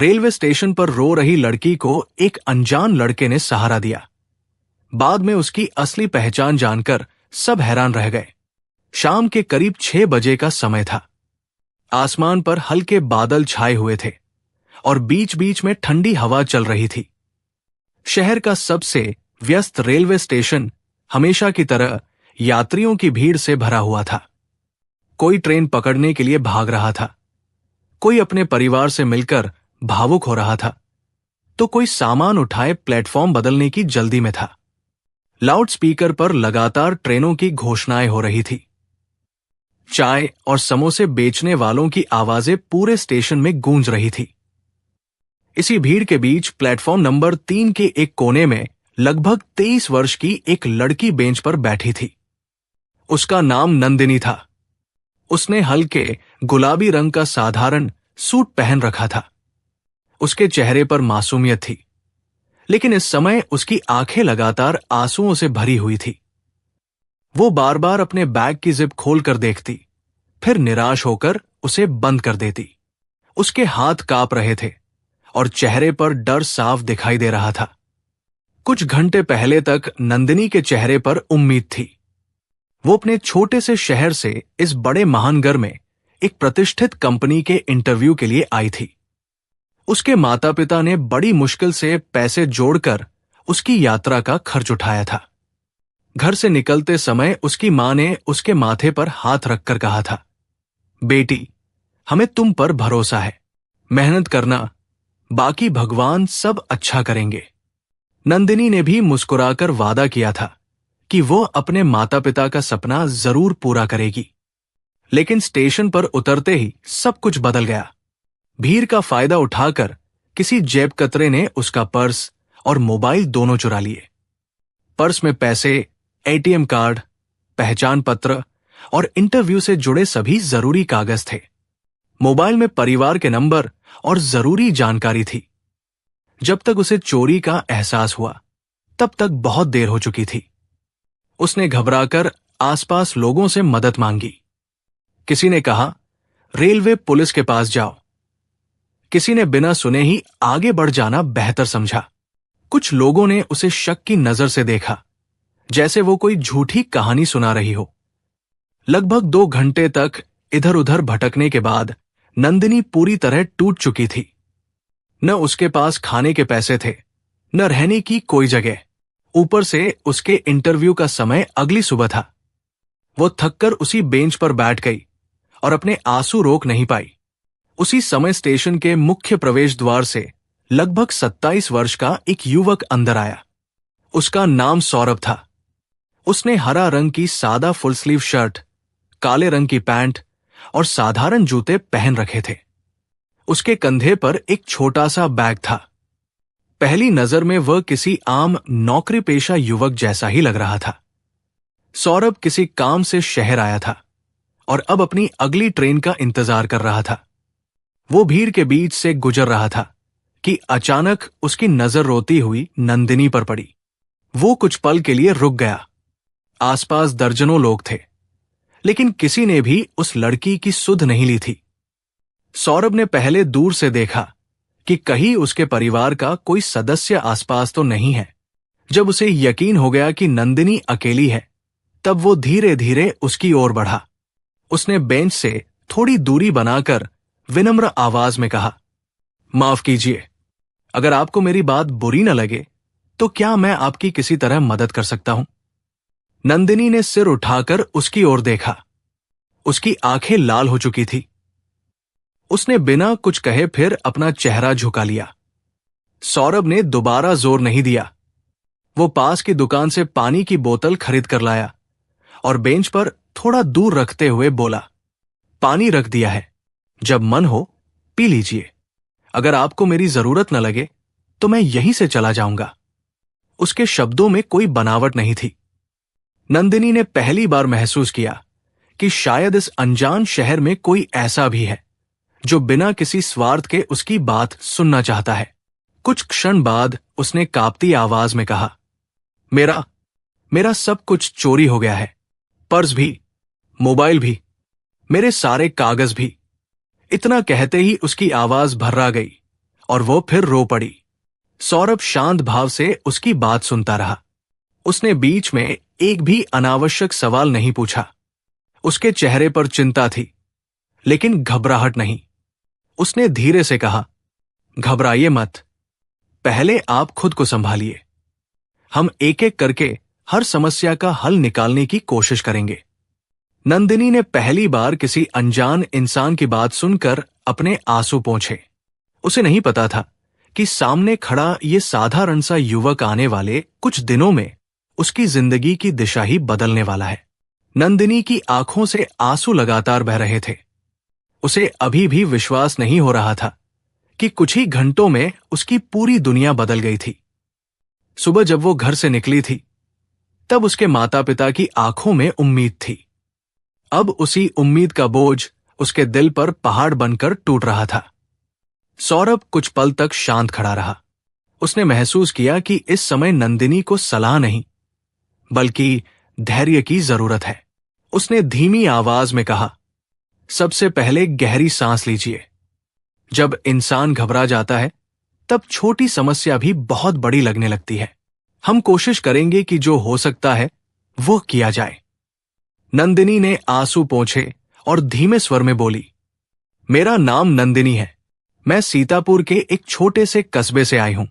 Railway station पर रो रही लड़की को एक अनजान लड़के ने सहारा दिया। बाद में उसकी असली पहचान जानकर सब हैरान रह गए। शाम के करीब 6 बजे का समय था। आसमान पर हल्के बादल छाए हुए थे और बीच बीच में ठंडी हवा चल रही थी। शहर का सबसे व्यस्त रेलवे स्टेशन हमेशा की तरह यात्रियों की भीड़ से भरा हुआ था। कोई ट्रेन पकड़ने के लिए भाग रहा था, कोई अपने परिवार से मिलकर भावुक हो रहा था, तो कोई सामान उठाए प्लेटफॉर्म बदलने की जल्दी में था। लाउडस्पीकर पर लगातार ट्रेनों की घोषणाएं हो रही थी। चाय और समोसे बेचने वालों की आवाजें पूरे स्टेशन में गूंज रही थी। इसी भीड़ के बीच प्लेटफॉर्म नंबर 3 के एक कोने में लगभग 23 वर्ष की एक लड़की बेंच पर बैठी थी। उसका नाम नंदिनी था। उसने हल्के गुलाबी रंग का साधारण सूट पहन रखा था। उसके चेहरे पर मासूमियत थी, लेकिन इस समय उसकी आंखें लगातार आंसुओं से भरी हुई थी। वो बार बार अपने बैग की जिप खोलकर देखती, फिर निराश होकर उसे बंद कर देती। उसके हाथ कांप रहे थे और चेहरे पर डर साफ दिखाई दे रहा था। कुछ घंटे पहले तक नंदिनी के चेहरे पर उम्मीद थी। वो अपने छोटे से शहर से इस बड़े महानगर में एक प्रतिष्ठित कंपनी के इंटरव्यू के लिए आई थी। उसके माता पिता ने बड़ी मुश्किल से पैसे जोड़कर उसकी यात्रा का खर्च उठाया था। घर से निकलते समय उसकी मां ने उसके माथे पर हाथ रखकर कहा था, बेटी, हमें तुम पर भरोसा है, मेहनत करना, बाकी भगवान सब अच्छा करेंगे। नंदिनी ने भी मुस्कुराकर वादा किया था कि वो अपने माता पिता का सपना जरूर पूरा करेगी। लेकिन स्टेशन पर उतरते ही सब कुछ बदल गया। भीड़ का फायदा उठाकर किसी जेब कतरे ने उसका पर्स और मोबाइल दोनों चुरा लिए। पर्स में पैसे, एटीएम कार्ड, पहचान पत्र और इंटरव्यू से जुड़े सभी जरूरी कागज थे। मोबाइल में परिवार के नंबर और जरूरी जानकारी थी। जब तक उसे चोरी का एहसास हुआ, तब तक बहुत देर हो चुकी थी। उसने घबराकर आसपास लोगों से मदद मांगी। किसी ने कहा, रेलवे पुलिस के पास जाओ। किसी ने बिना सुने ही आगे बढ़ जाना बेहतर समझा। कुछ लोगों ने उसे शक की नजर से देखा, जैसे वो कोई झूठी कहानी सुना रही हो। लगभग 2 घंटे तक इधर उधर भटकने के बाद नंदिनी पूरी तरह टूट चुकी थी। न उसके पास खाने के पैसे थे, न रहने की कोई जगह। ऊपर से उसके इंटरव्यू का समय अगली सुबह था। वो थककर उसी बेंच पर बैठ गई और अपने आंसू रोक नहीं पाई। उसी समय स्टेशन के मुख्य प्रवेश द्वार से लगभग 27 वर्ष का एक युवक अंदर आया। उसका नाम सौरभ था। उसने हरा रंग की सादा फुल स्लीव शर्ट, काले रंग की पैंट और साधारण जूते पहन रखे थे। उसके कंधे पर एक छोटा सा बैग था। पहली नजर में वह किसी आम नौकरी पेशा युवक जैसा ही लग रहा था। सौरभ किसी काम से शहर आया था और अब अपनी अगली ट्रेन का इंतजार कर रहा था। वो भीड़ के बीच से गुजर रहा था कि अचानक उसकी नजर रोती हुई नंदिनी पर पड़ी। वो कुछ पल के लिए रुक गया। आसपास दर्जनों लोग थे, लेकिन किसी ने भी उस लड़की की सुध नहीं ली थी। सौरभ ने पहले दूर से देखा कि कहीं उसके परिवार का कोई सदस्य आसपास तो नहीं है। जब उसे यकीन हो गया कि नंदिनी अकेली है, तब वो धीरे धीरे उसकी ओर बढ़ा। उसने बेंच से थोड़ी दूरी बनाकर विनम्र आवाज में कहा, माफ कीजिए, अगर आपको मेरी बात बुरी न लगे तो क्या मैं आपकी किसी तरह मदद कर सकता हूं? नंदिनी ने सिर उठाकर उसकी ओर देखा। उसकी आंखें लाल हो चुकी थी। उसने बिना कुछ कहे फिर अपना चेहरा झुका लिया। सौरभ ने दोबारा जोर नहीं दिया। वो पास की दुकान से पानी की बोतल खरीद कर लाया और बेंच पर थोड़ा दूर रखते हुए बोला, पानी रख दिया है, जब मन हो पी लीजिए। अगर आपको मेरी जरूरत न लगे तो मैं यहीं से चला जाऊंगा। उसके शब्दों में कोई बनावट नहीं थी। नंदिनी ने पहली बार महसूस किया कि शायद इस अनजान शहर में कोई ऐसा भी है जो बिना किसी स्वार्थ के उसकी बात सुनना चाहता है। कुछ क्षण बाद उसने कांपती आवाज में कहा, मेरा सब कुछ चोरी हो गया है, पर्स भी, मोबाइल भी, मेरे सारे कागज भी। इतना कहते ही उसकी आवाज भर्रा गई और वो फिर रो पड़ी। सौरभ शांत भाव से उसकी बात सुनता रहा। उसने बीच में एक भी अनावश्यक सवाल नहीं पूछा। उसके चेहरे पर चिंता थी, लेकिन घबराहट नहीं। उसने धीरे से कहा, घबराइए मत, पहले आप खुद को संभालिए। हम एक एक करके हर समस्या का हल निकालने की कोशिश करेंगे। नंदिनी ने पहली बार किसी अनजान इंसान की बात सुनकर अपने आंसू पोंछे। उसे नहीं पता था कि सामने खड़ा ये साधारण सा युवक आने वाले कुछ दिनों में उसकी जिंदगी की दिशा ही बदलने वाला है। नंदिनी की आंखों से आंसू लगातार बह रहे थे। उसे अभी भी विश्वास नहीं हो रहा था कि कुछ ही घंटों में उसकी पूरी दुनिया बदल गई थी। सुबह जब वो घर से निकली थी, तब उसके माता पिता की आंखों में उम्मीद थी। अब उसी उम्मीद का बोझ उसके दिल पर पहाड़ बनकर टूट रहा था। सौरभ कुछ पल तक शांत खड़ा रहा। उसने महसूस किया कि इस समय नंदिनी को सलाह नहीं, बल्कि धैर्य की जरूरत है। उसने धीमी आवाज में कहा, सबसे पहले गहरी सांस लीजिए। जब इंसान घबरा जाता है, तब छोटी समस्या भी बहुत बड़ी लगने लगती है। हम कोशिश करेंगे कि जो हो सकता है वो किया जाए। नंदिनी ने आंसू पोंछे और धीमे स्वर में बोली, मेरा नाम नंदिनी है। मैं सीतापुर के एक छोटे से कस्बे से आई हूं।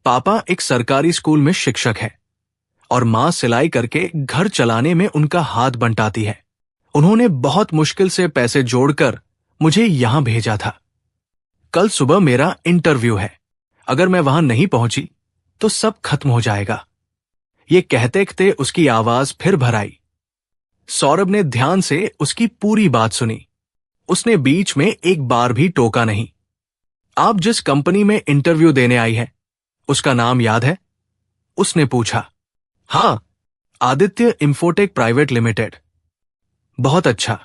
पापा एक सरकारी स्कूल में शिक्षक है और मां सिलाई करके घर चलाने में उनका हाथ बंटाती है। उन्होंने बहुत मुश्किल से पैसे जोड़कर मुझे यहां भेजा था। कल सुबह मेरा इंटरव्यू है। अगर मैं वहां नहीं पहुंची तो सब खत्म हो जाएगा। ये कहते कहते उसकी आवाज फिर भर आई। सौरभ ने ध्यान से उसकी पूरी बात सुनी। उसने बीच में एक बार भी टोका नहीं। आप जिस कंपनी में इंटरव्यू देने आई है, उसका नाम याद है? उसने पूछा। हां, आदित्य इंफोटेक प्राइवेट लिमिटेड। बहुत अच्छा,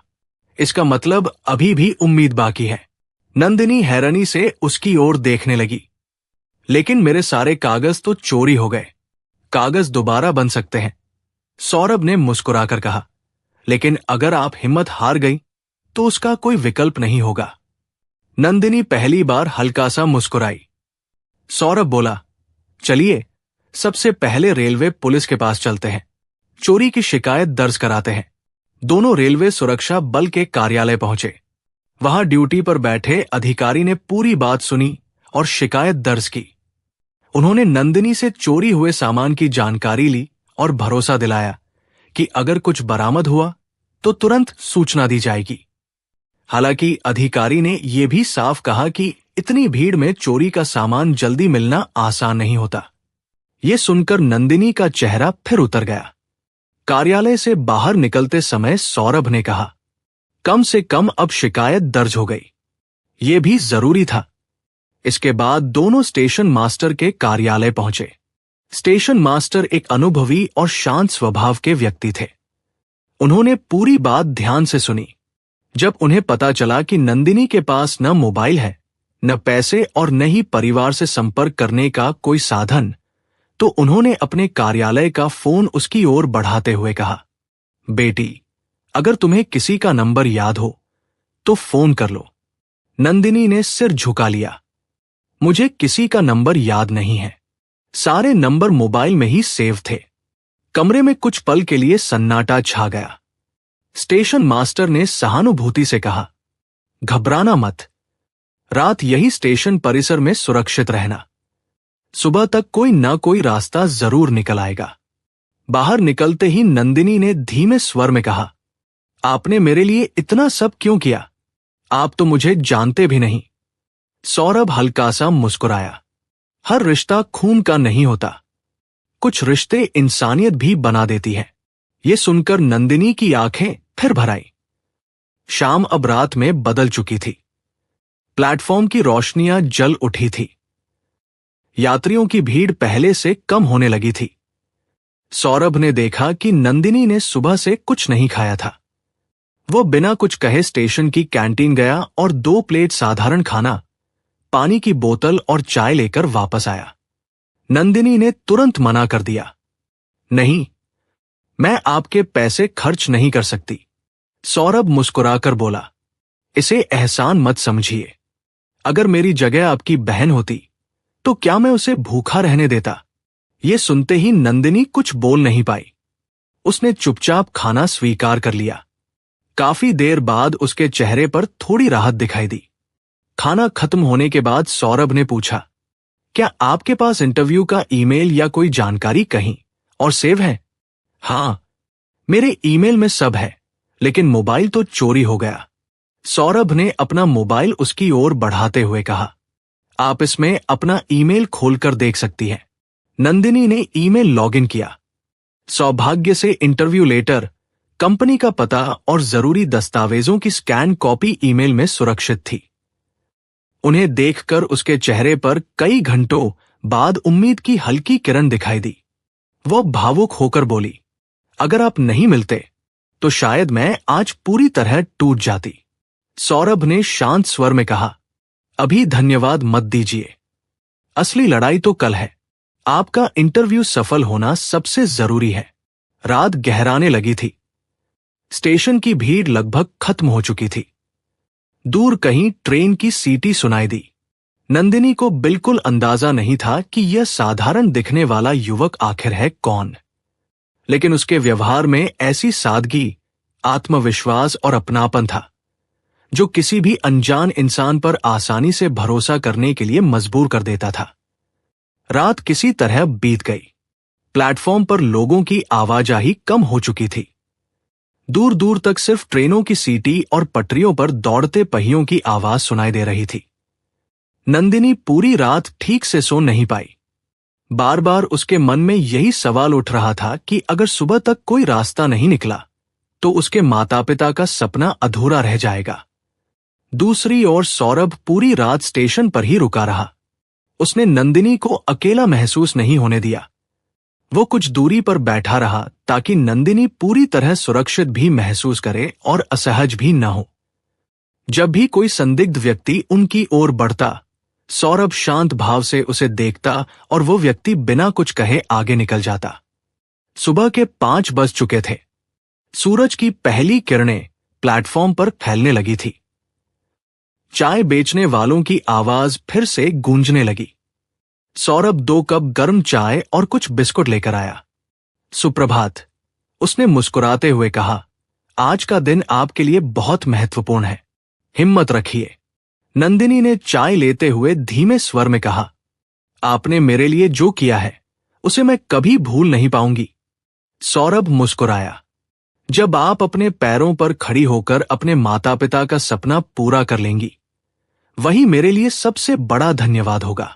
इसका मतलब अभी भी उम्मीद बाकी है। नंदिनी हैरानी से उसकी ओर देखने लगी। लेकिन मेरे सारे कागज तो चोरी हो गए। कागज दोबारा बन सकते हैं, सौरभ ने मुस्कुराकर कहा। लेकिन अगर आप हिम्मत हार गई तो उसका कोई विकल्प नहीं होगा। नंदिनी पहली बार हल्का सा मुस्कुराई। सौरभ बोला, चलिए सबसे पहले रेलवे पुलिस के पास चलते हैं। चोरी की शिकायत दर्ज कराते हैं। दोनों रेलवे सुरक्षा बल के कार्यालय पहुंचे। वहां ड्यूटी पर बैठे अधिकारी ने पूरी बात सुनी और शिकायत दर्ज की। उन्होंने नंदिनी से चोरी हुए सामान की जानकारी ली और भरोसा दिलाया कि अगर कुछ बरामद हुआ तो तुरंत सूचना दी जाएगी। हालांकि अधिकारी ने यह भी साफ कहा कि इतनी भीड़ में चोरी का सामान जल्दी मिलना आसान नहीं होता। यह सुनकर नंदिनी का चेहरा फिर उतर गया। कार्यालय से बाहर निकलते समय सौरभ ने कहा, कम से कम अब शिकायत दर्ज हो गई। यह भी जरूरी था। इसके बाद दोनों स्टेशन मास्टर के कार्यालय पहुंचे। स्टेशन मास्टर एक अनुभवी और शांत स्वभाव के व्यक्ति थे। उन्होंने पूरी बात ध्यान से सुनी। जब उन्हें पता चला कि नंदिनी के पास न मोबाइल है, न पैसे और न ही परिवार से संपर्क करने का कोई साधन, तो उन्होंने अपने कार्यालय का फोन उसकी ओर बढ़ाते हुए कहा, बेटी, अगर तुम्हें किसी का नंबर याद हो तो फोन कर लो। नंदिनी ने सिर झुका लिया। मुझे किसी का नंबर याद नहीं है। सारे नंबर मोबाइल में ही सेव थे। कमरे में कुछ पल के लिए सन्नाटा छा गया। स्टेशन मास्टर ने सहानुभूति से कहा, घबराना मत। रात यही स्टेशन परिसर में सुरक्षित रहना। सुबह तक कोई ना कोई रास्ता जरूर निकल आएगा। बाहर निकलते ही नंदिनी ने धीमे स्वर में कहा, आपने मेरे लिए इतना सब क्यों किया? आप तो मुझे जानते भी नहीं। सौरभ हल्का सा मुस्कुराया। हर रिश्ता खून का नहीं होता। कुछ रिश्ते इंसानियत भी बना देती है। ये सुनकर नंदिनी की आंखें फिर भर आई। शाम अब रात में बदल चुकी थी। प्लेटफॉर्म की रोशनियां जल उठी थी। यात्रियों की भीड़ पहले से कम होने लगी थी। सौरभ ने देखा कि नंदिनी ने सुबह से कुछ नहीं खाया था। वो बिना कुछ कहे स्टेशन की कैंटीन गया और 2 प्लेट साधारण खाना, पानी की बोतल और चाय लेकर वापस आया। नंदिनी ने तुरंत मना कर दिया, नहीं, मैं आपके पैसे खर्च नहीं कर सकती। सौरभ मुस्कुराकर बोला, इसे एहसान मत समझिए। अगर मेरी जगह आपकी बहन होती तो क्या मैं उसे भूखा रहने देता? ये सुनते ही नंदिनी कुछ बोल नहीं पाई। उसने चुपचाप खाना स्वीकार कर लिया। काफी देर बाद उसके चेहरे पर थोड़ी राहत दिखाई दी। खाना खत्म होने के बाद सौरभ ने पूछा, क्या आपके पास इंटरव्यू का ईमेल या कोई जानकारी कहीं और सेव है? हाँ, मेरे ईमेल में सब है, लेकिन मोबाइल तो चोरी हो गया। सौरभ ने अपना मोबाइल उसकी ओर बढ़ाते हुए कहा, आप इसमें अपना ईमेल खोलकर देख सकती हैं। नंदिनी ने ईमेल लॉगिन किया। सौभाग्य से इंटरव्यू लेटर, कंपनी का पता और जरूरी दस्तावेजों की स्कैन कॉपी ईमेल में सुरक्षित थी। उन्हें देखकर उसके चेहरे पर कई घंटों बाद उम्मीद की हल्की किरण दिखाई दी। वो भावुक होकर बोली, अगर आप नहीं मिलते तो शायद मैं आज पूरी तरह टूट जाती। सौरभ ने शांत स्वर में कहा, अभी धन्यवाद मत दीजिए। असली लड़ाई तो कल है। आपका इंटरव्यू सफल होना सबसे जरूरी है। रात गहराने लगी थी। स्टेशन की भीड़ लगभग खत्म हो चुकी थी। दूर कहीं ट्रेन की सीटी सुनाई दी। नंदिनी को बिल्कुल अंदाजा नहीं था कि यह साधारण दिखने वाला युवक आखिर है कौन, लेकिन उसके व्यवहार में ऐसी सादगी, आत्मविश्वास और अपनापन था जो किसी भी अनजान इंसान पर आसानी से भरोसा करने के लिए मजबूर कर देता था। रात किसी तरह बीत गई। प्लेटफॉर्म पर लोगों की आवाजाही कम हो चुकी थी। दूर दूर तक सिर्फ ट्रेनों की सीटी और पटरियों पर दौड़ते पहियों की आवाज सुनाई दे रही थी। नंदिनी पूरी रात ठीक से सो नहीं पाई। बार बार उसके मन में यही सवाल उठ रहा था कि अगर सुबह तक कोई रास्ता नहीं निकला तो उसके माता पिता का सपना अधूरा रह जाएगा। दूसरी ओर सौरभ पूरी रात स्टेशन पर ही रुका रहा। उसने नंदिनी को अकेला महसूस नहीं होने दिया। वो कुछ दूरी पर बैठा रहा ताकि नंदिनी पूरी तरह सुरक्षित भी महसूस करे और असहज भी न हो। जब भी कोई संदिग्ध व्यक्ति उनकी ओर बढ़ता, सौरभ शांत भाव से उसे देखता और वो व्यक्ति बिना कुछ कहे आगे निकल जाता। सुबह के 5 बज चुके थे। सूरज की पहली किरणें प्लेटफॉर्म पर फैलने लगी थी। चाय बेचने वालों की आवाज फिर से गूंजने लगी। सौरभ 2 कप गर्म चाय और कुछ बिस्कुट लेकर आया। सुप्रभात, उसने मुस्कुराते हुए कहा, आज का दिन आपके लिए बहुत महत्वपूर्ण है। हिम्मत रखिए। नंदिनी ने चाय लेते हुए धीमे स्वर में कहा, आपने मेरे लिए जो किया है उसे मैं कभी भूल नहीं पाऊंगी। सौरभ मुस्कुराया, जब आप अपने पैरों पर खड़ी होकर अपने माता पिता का सपना पूरा कर लेंगी, वही मेरे लिए सबसे बड़ा धन्यवाद होगा।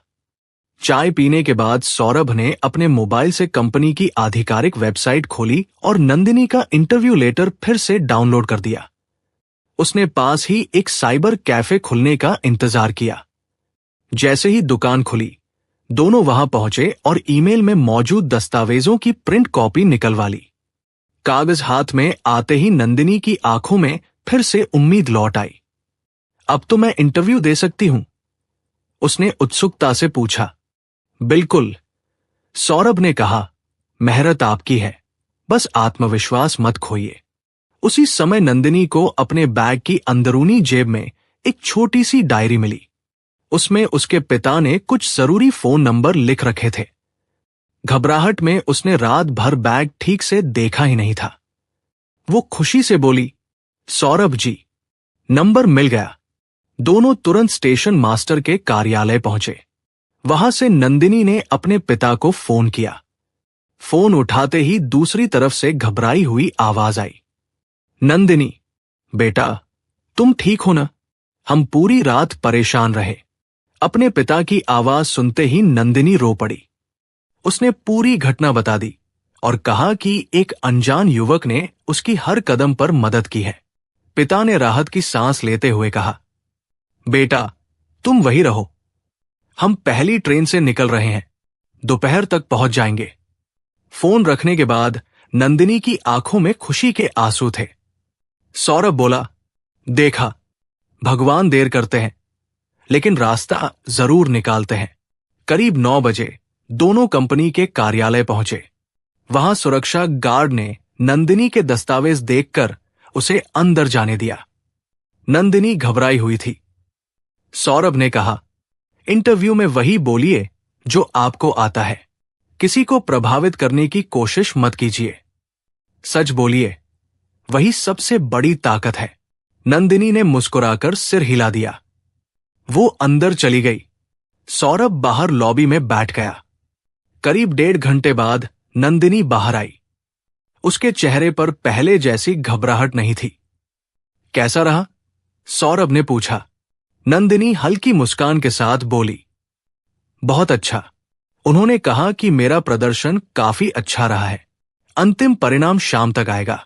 चाय पीने के बाद सौरभ ने अपने मोबाइल से कंपनी की आधिकारिक वेबसाइट खोली और नंदिनी का इंटरव्यू लेटर फिर से डाउनलोड कर दिया। उसने पास ही एक साइबर कैफे खुलने का इंतजार किया। जैसे ही दुकान खुली, दोनों वहां पहुंचे और ईमेल में मौजूद दस्तावेजों की प्रिंट कॉपी निकलवा ली। कागज हाथ में आते ही नंदिनी की आंखों में फिर से उम्मीद लौट आई। अब तो मैं इंटरव्यू दे सकती हूं? उसने उत्सुकता से पूछा। बिल्कुल, सौरभ ने कहा, मेहनत आपकी है, बस आत्मविश्वास मत खोइए। उसी समय नंदिनी को अपने बैग की अंदरूनी जेब में एक छोटी सी डायरी मिली। उसमें उसके पिता ने कुछ जरूरी फोन नंबर लिख रखे थे। घबराहट में उसने रात भर बैग ठीक से देखा ही नहीं था। वो खुशी से बोली, सौरभ जी, नंबर मिल गया। दोनों तुरंत स्टेशन मास्टर के कार्यालय पहुंचे। वहां से नंदिनी ने अपने पिता को फोन किया। फोन उठाते ही दूसरी तरफ से घबराई हुई आवाज आई, नंदिनी, बेटा, तुम ठीक हो ना? हम पूरी रात परेशान रहे। अपने पिता की आवाज सुनते ही नंदिनी रो पड़ी। उसने पूरी घटना बता दी और कहा कि एक अनजान युवक ने उसकी हर कदम पर मदद की है। पिता ने राहत की सांस लेते हुए कहा, बेटा, तुम वही रहो। हम पहली ट्रेन से निकल रहे हैं। दोपहर तक पहुंच जाएंगे। फोन रखने के बाद नंदिनी की आंखों में खुशी के आंसू थे। सौरभ बोला, देखा, भगवान देर करते हैं लेकिन रास्ता जरूर निकालते हैं। करीब 9 बजे दोनों कंपनी के कार्यालय पहुंचे। वहां सुरक्षा गार्ड ने नंदिनी के दस्तावेज देखकर उसे अंदर जाने दिया। नंदिनी घबराई हुई थी। सौरभ ने कहा, इंटरव्यू में वही बोलिए जो आपको आता है। किसी को प्रभावित करने की कोशिश मत कीजिए। सच बोलिए, वही सबसे बड़ी ताकत है। नंदिनी ने मुस्कुराकर सिर हिला दिया। वो अंदर चली गई। सौरभ बाहर लॉबी में बैठ गया। करीब 1.5 घंटे बाद नंदिनी बाहर आई। उसके चेहरे पर पहले जैसी घबराहट नहीं थी। कैसा रहा? सौरभ ने पूछा। नंदिनी हल्की मुस्कान के साथ बोली, बहुत अच्छा। उन्होंने कहा कि मेरा प्रदर्शन काफी अच्छा रहा है। अंतिम परिणाम शाम तक आएगा।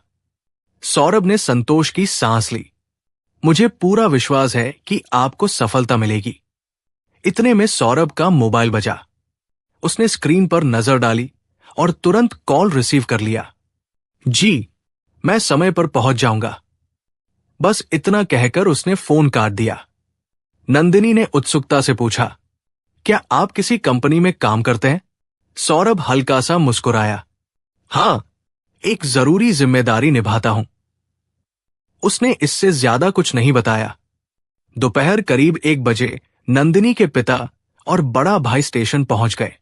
सौरभ ने संतोष की सांस ली। मुझे पूरा विश्वास है कि आपको सफलता मिलेगी। इतने में सौरभ का मोबाइल बजा। उसने स्क्रीन पर नजर डाली और तुरंत कॉल रिसीव कर लिया। जी, मैं समय पर पहुंच जाऊंगा। बस इतना कहकर उसने फोन काट दिया। नंदिनी ने उत्सुकता से पूछा, क्या आप किसी कंपनी में काम करते हैं? सौरभ हल्का सा मुस्कुराया। हां, एक जरूरी जिम्मेदारी निभाता हूं। उसने इससे ज्यादा कुछ नहीं बताया। दोपहर करीब 1 बजे नंदिनी के पिता और बड़ा भाई स्टेशन पहुंच गए।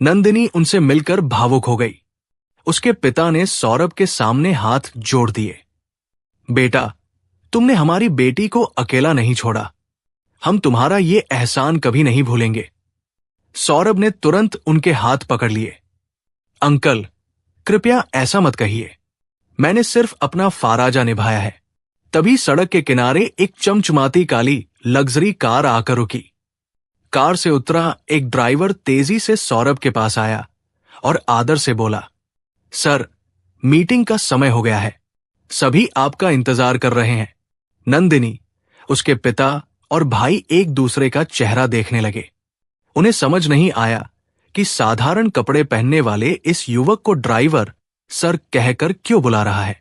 नंदिनी उनसे मिलकर भावुक हो गई। उसके पिता ने सौरभ के सामने हाथ जोड़ दिए। बेटा, तुमने हमारी बेटी को अकेला नहीं छोड़ा। हम तुम्हारा ये एहसान कभी नहीं भूलेंगे। सौरभ ने तुरंत उनके हाथ पकड़ लिए। अंकल, कृपया ऐसा मत कहिए। मैंने सिर्फ अपना फाराजा निभाया है। तभी सड़क के किनारे एक चमचमाती काली लग्जरी कार आकर रुकी। कार से उतरा एक ड्राइवर तेजी से सौरभ के पास आया और आदर से बोला, सर, मीटिंग का समय हो गया है। सभी आपका इंतजार कर रहे हैं। नंदिनी, उसके पिता और भाई एक दूसरे का चेहरा देखने लगे। उन्हें समझ नहीं आया कि साधारण कपड़े पहनने वाले इस युवक को ड्राइवर सर कहकर क्यों बुला रहा है।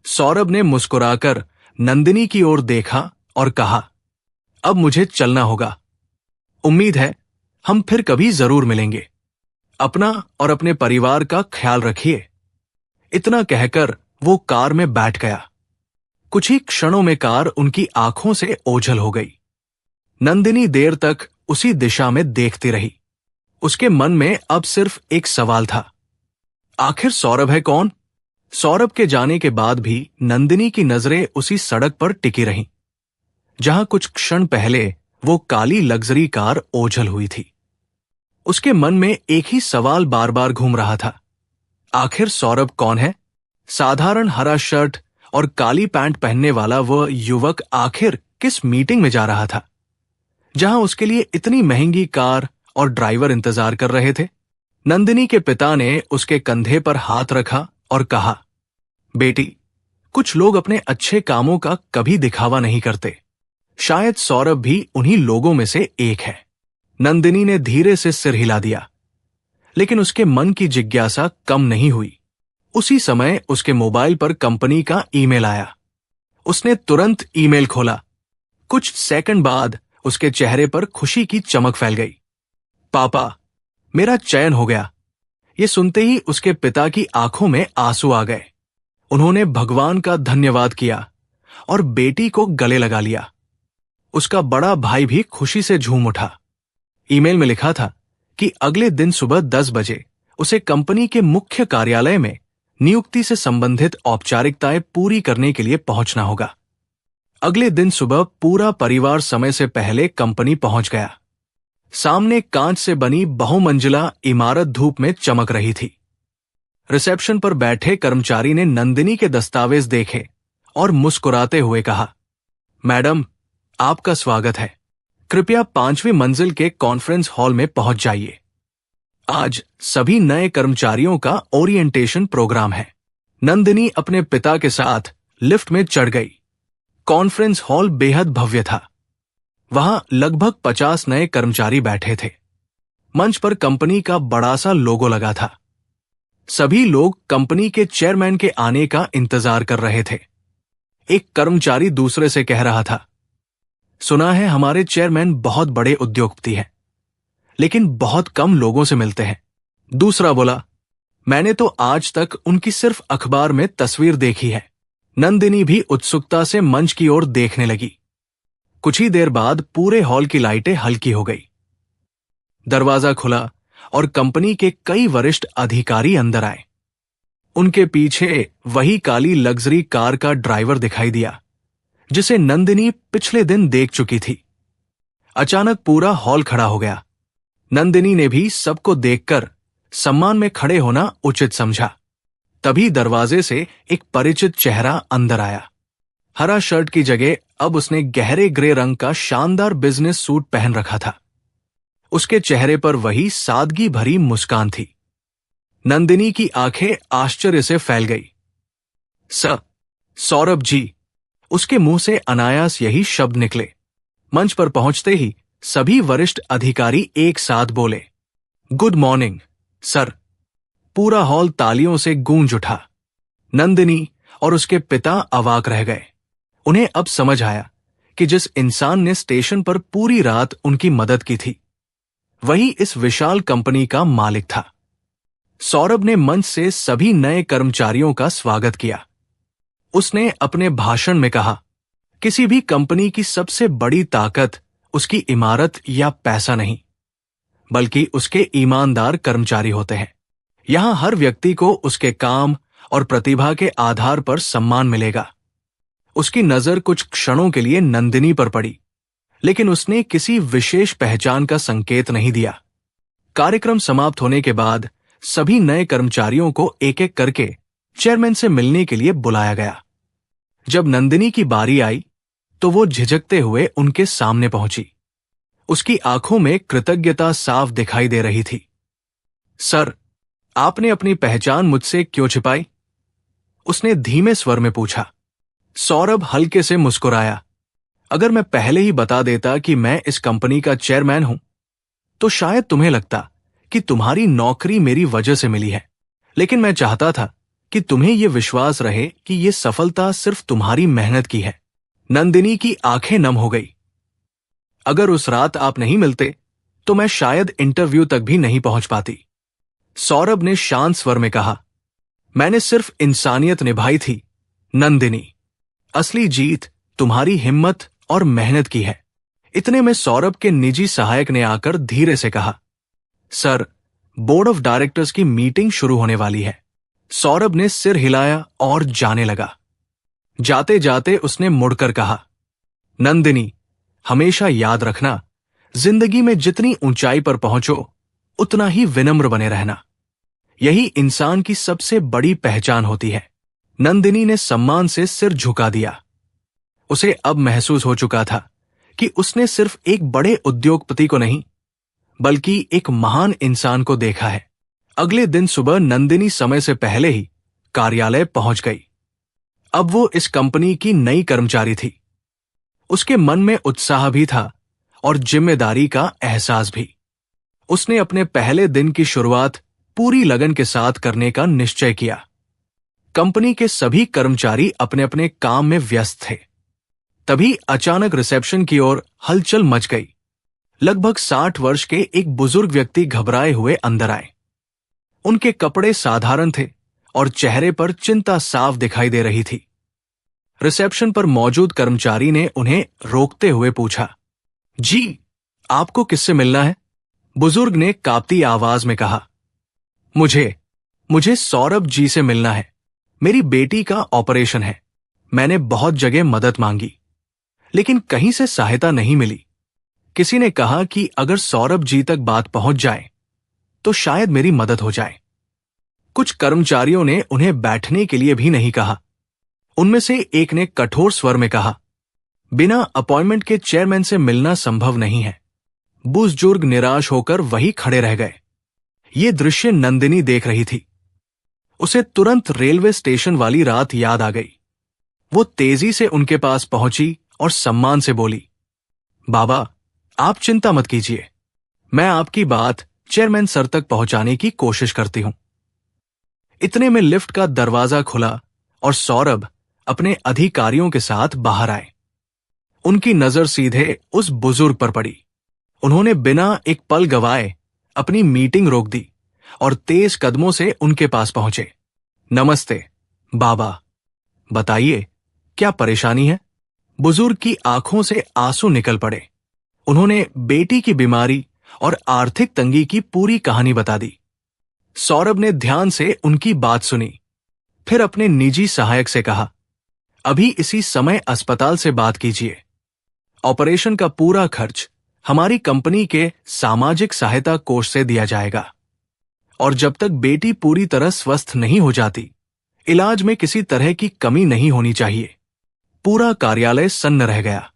सौरभ ने मुस्कुराकर नंदिनी की ओर देखा और कहा, अब मुझे चलना होगा। उम्मीद है हम फिर कभी जरूर मिलेंगे। अपना और अपने परिवार का ख्याल रखिए। इतना कहकर वो कार में बैठ गया। कुछ ही क्षणों में कार उनकी आंखों से ओझल हो गई। नंदिनी देर तक उसी दिशा में देखती रही। उसके मन में अब सिर्फ एक सवाल था, आखिर सौरभ है कौन? सौरभ के जाने के बाद भी नंदिनी की नजरें उसी सड़क पर टिकी रहीं, जहां कुछ क्षण पहले वो काली लग्जरी कार ओझल हुई थी। उसके मन में एक ही सवाल बार बार घूम रहा था, आखिर सौरभ कौन है? साधारण हरा शर्ट और काली पैंट पहनने वाला वह युवक आखिर किस मीटिंग में जा रहा था, जहां उसके लिए इतनी महंगी कार और ड्राइवर इंतजार कर रहे थे? नंदिनी के पिता ने उसके कंधे पर हाथ रखा और कहा, बेटी, कुछ लोग अपने अच्छे कामों का कभी दिखावा नहीं करते। शायद सौरभ भी उन्हीं लोगों में से एक है। नंदिनी ने धीरे से सिर हिला दिया, लेकिन उसके मन की जिज्ञासा कम नहीं हुई। उसी समय उसके मोबाइल पर कंपनी का ईमेल आया। उसने तुरंत ईमेल खोला। कुछ सेकंड बाद उसके चेहरे पर खुशी की चमक फैल गई। पापा, मेरा चयन हो गया। ये सुनते ही उसके पिता की आंखों में आंसू आ गए। उन्होंने भगवान का धन्यवाद किया और बेटी को गले लगा लिया। उसका बड़ा भाई भी खुशी से झूम उठा। ईमेल में लिखा था कि अगले दिन सुबह 10 बजे उसे कंपनी के मुख्य कार्यालय में नियुक्ति से संबंधित औपचारिकताएं पूरी करने के लिए पहुंचना होगा। अगले दिन सुबह पूरा परिवार समय से पहले कंपनी पहुंच गया। सामने कांच से बनी बहुमंजिला इमारत धूप में चमक रही थी। रिसेप्शन पर बैठे कर्मचारी ने नंदिनी के दस्तावेज देखे और मुस्कुराते हुए कहा, मैडम, आपका स्वागत है। कृपया 5वीं मंजिल के कॉन्फ्रेंस हॉल में पहुंच जाइए। आज सभी नए कर्मचारियों का ओरिएंटेशन प्रोग्राम है। नंदिनी अपने पिता के साथ लिफ्ट में चढ़ गई। कॉन्फ्रेंस हॉल बेहद भव्य था। वहां लगभग 50 नए कर्मचारी बैठे थे। मंच पर कंपनी का बड़ा सा लोगो लगा था। सभी लोग कंपनी के चेयरमैन के आने का इंतजार कर रहे थे। एक कर्मचारी दूसरे से कह रहा था, सुना है हमारे चेयरमैन बहुत बड़े उद्योगपति हैं, लेकिन बहुत कम लोगों से मिलते हैं। दूसरा बोला, मैंने तो आज तक उनकी सिर्फ अखबार में तस्वीर देखी है। नंदिनी भी उत्सुकता से मंच की ओर देखने लगी। कुछ ही देर बाद पूरे हॉल की लाइटें हल्की हो गई। दरवाजा खुला और कंपनी के कई वरिष्ठ अधिकारी अंदर आए। उनके पीछे वही काली लग्जरी कार का ड्राइवर दिखाई दिया जिसे नंदिनी पिछले दिन देख चुकी थी। अचानक पूरा हॉल खड़ा हो गया। नंदिनी ने भी सबको देखकर सम्मान में खड़े होना उचित समझा। तभी दरवाजे से एक परिचित चेहरा अंदर आया। हरा शर्ट की जगह अब उसने गहरे ग्रे रंग का शानदार बिजनेस सूट पहन रखा था। उसके चेहरे पर वही सादगी भरी मुस्कान थी। नंदिनी की आंखें आश्चर्य से फैल गई। सर, सौरभ जी। उसके मुंह से अनायास यही शब्द निकले। मंच पर पहुंचते ही सभी वरिष्ठ अधिकारी एक साथ बोले, गुड मॉर्निंग सर। पूरा हॉल तालियों से गूंज उठा। नंदिनी और उसके पिता अवाक रह गए। उन्हें अब समझ आया कि जिस इंसान ने स्टेशन पर पूरी रात उनकी मदद की थी वही इस विशाल कंपनी का मालिक था। सौरभ ने मंच से सभी नए कर्मचारियों का स्वागत किया। उसने अपने भाषण में कहा, किसी भी कंपनी की सबसे बड़ी ताकत उसकी इमारत या पैसा नहीं, बल्कि उसके ईमानदार कर्मचारी होते हैं। यहां हर व्यक्ति को उसके काम और प्रतिभा के आधार पर सम्मान मिलेगा। उसकी नजर कुछ क्षणों के लिए नंदिनी पर पड़ी, लेकिन उसने किसी विशेष पहचान का संकेत नहीं दिया। कार्यक्रम समाप्त होने के बाद सभी नए कर्मचारियों को एक एक करके चेयरमैन से मिलने के लिए बुलाया गया। जब नंदिनी की बारी आई तो वो झिझकते हुए उनके सामने पहुंची। उसकी आंखों में कृतज्ञता साफ दिखाई दे रही थी। सर, आपने अपनी पहचान मुझसे क्यों छिपाई? उसने धीमे स्वर में पूछा। सौरभ हल्के से मुस्कुराया। अगर मैं पहले ही बता देता कि मैं इस कंपनी का चेयरमैन हूं तो शायद तुम्हें लगता कि तुम्हारी नौकरी मेरी वजह से मिली है, लेकिन मैं चाहता था कि तुम्हें यह विश्वास रहे कि यह सफलता सिर्फ तुम्हारी मेहनत की है। नंदिनी की आंखें नम हो गई। अगर उस रात आप नहीं मिलते तो मैं शायद इंटरव्यू तक भी नहीं पहुंच पाती। सौरभ ने शांत स्वर में कहा, मैंने सिर्फ इंसानियत निभाई थी नंदिनी। असली जीत तुम्हारी हिम्मत और मेहनत की है। इतने में सौरभ के निजी सहायक ने आकर धीरे से कहा, सर, बोर्ड ऑफ डायरेक्टर्स की मीटिंग शुरू होने वाली है। सौरभ ने सिर हिलाया और जाने लगा। जाते जाते उसने मुड़कर कहा, नंदिनी, हमेशा याद रखना, जिंदगी में जितनी ऊंचाई पर पहुंचो उतना ही विनम्र बने रहना। यही इंसान की सबसे बड़ी पहचान होती है। नंदिनी ने सम्मान से सिर झुका दिया। उसे अब महसूस हो चुका था कि उसने सिर्फ एक बड़े उद्योगपति को नहीं, बल्कि एक महान इंसान को देखा है। अगले दिन सुबह नंदिनी समय से पहले ही कार्यालय पहुंच गई। अब वो इस कंपनी की नई कर्मचारी थी। उसके मन में उत्साह भी था और जिम्मेदारी का एहसास भी। उसने अपने पहले दिन की शुरुआत पूरी लगन के साथ करने का निश्चय किया। कंपनी के सभी कर्मचारी अपने अपने काम में व्यस्त थे। तभी अचानक रिसेप्शन की ओर हलचल मच गई। लगभग 60 वर्ष के एक बुजुर्ग व्यक्ति घबराए हुए अंदर आए। उनके कपड़े साधारण थे और चेहरे पर चिंता साफ दिखाई दे रही थी। रिसेप्शन पर मौजूद कर्मचारी ने उन्हें रोकते हुए पूछा, जी, आपको किससे मिलना है? बुजुर्ग ने कांपती आवाज में कहा, मुझे सौरभ जी से मिलना है। मेरी बेटी का ऑपरेशन है। मैंने बहुत जगह मदद मांगी, लेकिन कहीं से सहायता नहीं मिली। किसी ने कहा कि अगर सौरभ जी तक बात पहुंच जाए तो शायद मेरी मदद हो जाए। कुछ कर्मचारियों ने उन्हें बैठने के लिए भी नहीं कहा। उनमें से एक ने कठोर स्वर में कहा, बिना अपॉइंटमेंट के चेयरमैन से मिलना संभव नहीं है। बुजुर्ग निराश होकर वहीं खड़े रह गए। ये दृश्य नंदिनी देख रही थी। उसे तुरंत रेलवे स्टेशन वाली रात याद आ गई। वो तेजी से उनके पास पहुंची और सम्मान से बोली, बाबा, आप चिंता मत कीजिए। मैं आपकी बात चेयरमैन सर तक पहुंचाने की कोशिश करती हूं। इतने में लिफ्ट का दरवाजा खुला और सौरभ अपने अधिकारियों के साथ बाहर आए। उनकी नजर सीधे उस बुजुर्ग पर पड़ी। उन्होंने बिना एक पल गवाए अपनी मीटिंग रोक दी और तेज कदमों से उनके पास पहुंचे। नमस्ते बाबा, बताइए क्या परेशानी है? बुजुर्ग की आंखों से आंसू निकल पड़े। उन्होंने बेटी की बीमारी और आर्थिक तंगी की पूरी कहानी बता दी। सौरभ ने ध्यान से उनकी बात सुनी, फिर अपने निजी सहायक से कहा, अभी इसी समय अस्पताल से बात कीजिए। ऑपरेशन का पूरा खर्च हमारी कंपनी के सामाजिक सहायता कोष से दिया जाएगा, और जब तक बेटी पूरी तरह स्वस्थ नहीं हो जाती, इलाज में किसी तरह की कमी नहीं होनी चाहिए। पूरा कार्यालय सन्न रह गया।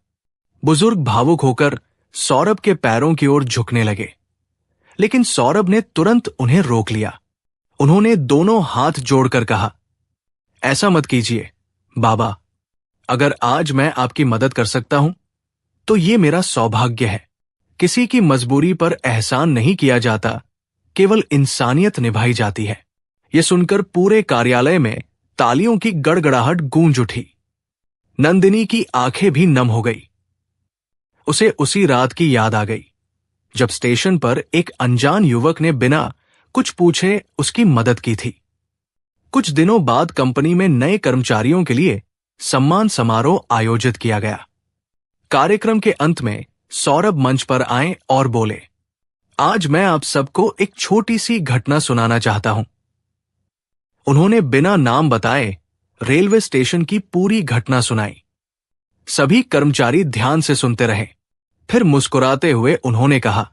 बुजुर्ग भावुक होकर सौरभ के पैरों की ओर झुकने लगे, लेकिन सौरभ ने तुरंत उन्हें रोक लिया। उन्होंने दोनों हाथ जोड़कर कहा, ऐसा मत कीजिए बाबा, अगर आज मैं आपकी मदद कर सकता हूं तो ये मेरा सौभाग्य है। किसी की मजबूरी पर एहसान नहीं किया जाता, केवल इंसानियत निभाई जाती है। यह सुनकर पूरे कार्यालय में तालियों की गड़गड़ाहट गूंज उठी। नंदिनी की आंखें भी नम हो गई। उसे उसी रात की याद आ गई जब स्टेशन पर एक अनजान युवक ने बिना कुछ पूछे उसकी मदद की थी। कुछ दिनों बाद कंपनी में नए कर्मचारियों के लिए सम्मान समारोह आयोजित किया गया। कार्यक्रम के अंत में सौरभ मंच पर आए और बोले, आज मैं आप सबको एक छोटी सी घटना सुनाना चाहता हूं। उन्होंने बिना नाम बताए रेलवे स्टेशन की पूरी घटना सुनाई। सभी कर्मचारी ध्यान से सुनते रहे। फिर मुस्कुराते हुए उन्होंने कहा,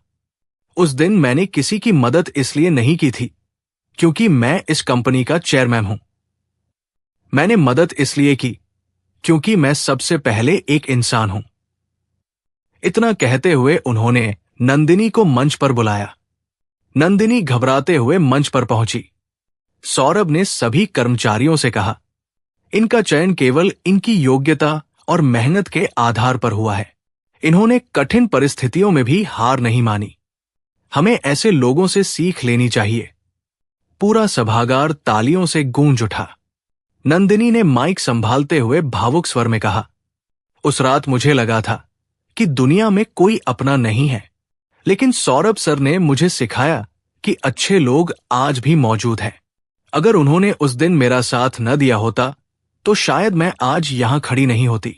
उस दिन मैंने किसी की मदद इसलिए नहीं की थी क्योंकि मैं इस कंपनी का चेयरमैन हूं। मैंने मदद इसलिए की क्योंकि मैं सबसे पहले एक इंसान हूं। इतना कहते हुए उन्होंने नंदिनी को मंच पर बुलाया। नंदिनी घबराते हुए मंच पर पहुंची। सौरभ ने सभी कर्मचारियों से कहा, इनका चयन केवल इनकी योग्यता और मेहनत के आधार पर हुआ है। इन्होंने कठिन परिस्थितियों में भी हार नहीं मानी। हमें ऐसे लोगों से सीख लेनी चाहिए। पूरा सभागार तालियों से गूंज उठा। नंदिनी ने माइक संभालते हुए भावुक स्वर में कहा, उस रात मुझे लगा था कि दुनिया में कोई अपना नहीं है, लेकिन सौरभ सर ने मुझे सिखाया कि अच्छे लोग आज भी मौजूद हैं। अगर उन्होंने उस दिन मेरा साथ न दिया होता तो शायद मैं आज यहां खड़ी नहीं होती।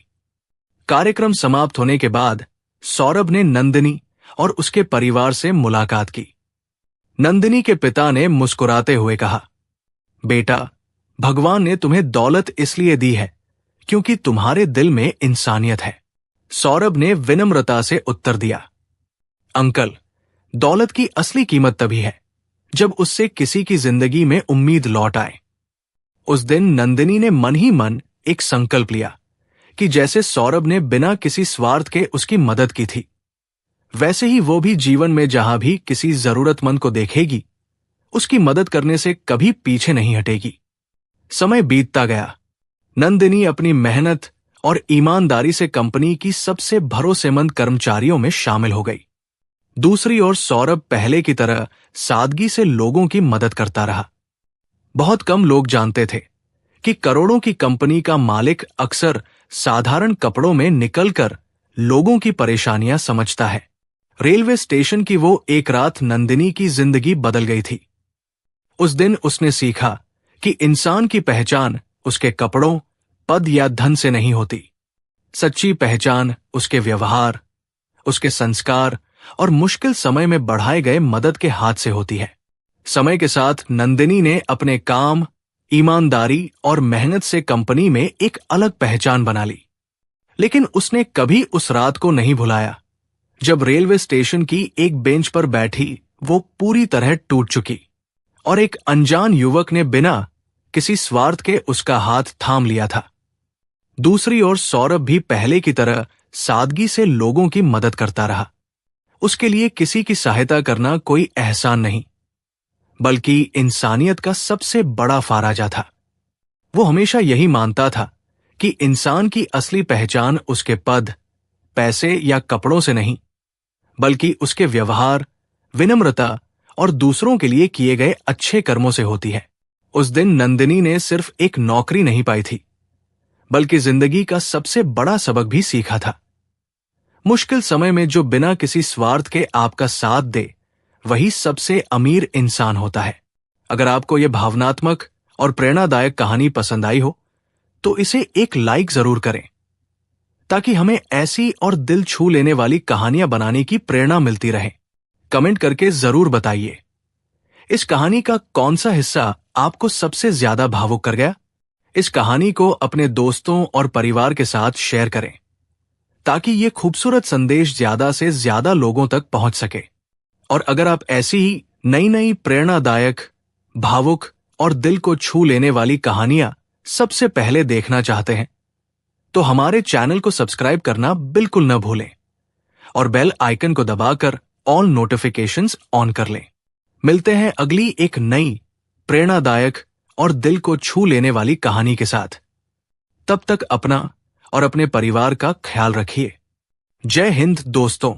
कार्यक्रम समाप्त होने के बाद सौरभ ने नंदिनी और उसके परिवार से मुलाकात की। नंदिनी के पिता ने मुस्कुराते हुए कहा, बेटा, भगवान ने तुम्हें दौलत इसलिए दी है क्योंकि तुम्हारे दिल में इंसानियत है। सौरभ ने विनम्रता से उत्तर दिया, अंकल, दौलत की असली कीमत तभी है जब उससे किसी की जिंदगी में उम्मीद लौट आए। उस दिन नंदिनी ने मन ही मन एक संकल्प लिया कि जैसे सौरभ ने बिना किसी स्वार्थ के उसकी मदद की थी, वैसे ही वो भी जीवन में जहां भी किसी जरूरतमंद को देखेगी, उसकी मदद करने से कभी पीछे नहीं हटेगी। समय बीतता गया। नंदिनी अपनी मेहनत और ईमानदारी से कंपनी की सबसे भरोसेमंद कर्मचारियों में शामिल हो गई। दूसरी ओर सौरभ पहले की तरह सादगी से लोगों की मदद करता रहा। बहुत कम लोग जानते थे कि करोड़ों की कंपनी का मालिक अक्सर साधारण कपड़ों में निकलकर लोगों की परेशानियां समझता है। रेलवे स्टेशन की वो एक रात नंदिनी की जिंदगी बदल गई थी। उस दिन उसने सीखा कि इंसान की पहचान उसके कपड़ों, पद या धन से नहीं होती। सच्ची पहचान उसके व्यवहार, उसके संस्कार और मुश्किल समय में बढ़ाए गए मदद के हाथ से होती है। समय के साथ नंदिनी ने अपने काम, ईमानदारी और मेहनत से कंपनी में एक अलग पहचान बना ली। लेकिन उसने कभी उस रात को नहीं भुलाया जब रेलवे स्टेशन की एक बेंच पर बैठी वो पूरी तरह टूट चुकी और एक अनजान युवक ने बिना किसी स्वार्थ के उसका हाथ थाम लिया था। दूसरी ओर सौरभ भी पहले की तरह सादगी से लोगों की मदद करता रहा। उसके लिए किसी की सहायता करना कोई एहसान नहीं, बल्कि इंसानियत का सबसे बड़ा फाराजा था। वो हमेशा यही मानता था कि इंसान की असली पहचान उसके पद, पैसे या कपड़ों से नहीं, बल्कि उसके व्यवहार, विनम्रता और दूसरों के लिए किए गए अच्छे कर्मों से होती है। उस दिन नंदिनी ने सिर्फ एक नौकरी नहीं पाई थी, बल्कि जिंदगी का सबसे बड़ा सबक भी सीखा था। मुश्किल समय में जो बिना किसी स्वार्थ के आपका साथ दे, वही सबसे अमीर इंसान होता है। अगर आपको यह भावनात्मक और प्रेरणादायक कहानी पसंद आई हो तो इसे एक लाइक जरूर करें। ताकि हमें ऐसी और दिल छू लेने वाली कहानियां बनाने की प्रेरणा मिलती रहे। कमेंट करके जरूर बताइए, इस कहानी का कौन सा हिस्सा आपको सबसे ज्यादा भावुक कर गया। इस कहानी को अपने दोस्तों और परिवार के साथ शेयर करें ताकि ये खूबसूरत संदेश ज्यादा से ज्यादा लोगों तक पहुंच सके। और अगर आप ऐसी ही नई नई प्रेरणादायक, भावुक और दिल को छू लेने वाली कहानियां सबसे पहले देखना चाहते हैं तो हमारे चैनल को सब्सक्राइब करना बिल्कुल न भूलें और बेल आइकन को दबाकर ऑल नोटिफिकेशंस ऑन कर लें। मिलते हैं अगली एक नई प्रेरणादायक और दिल को छू लेने वाली कहानी के साथ। तब तक अपना और अपने परिवार का ख्याल रखिए। जय हिंद दोस्तों।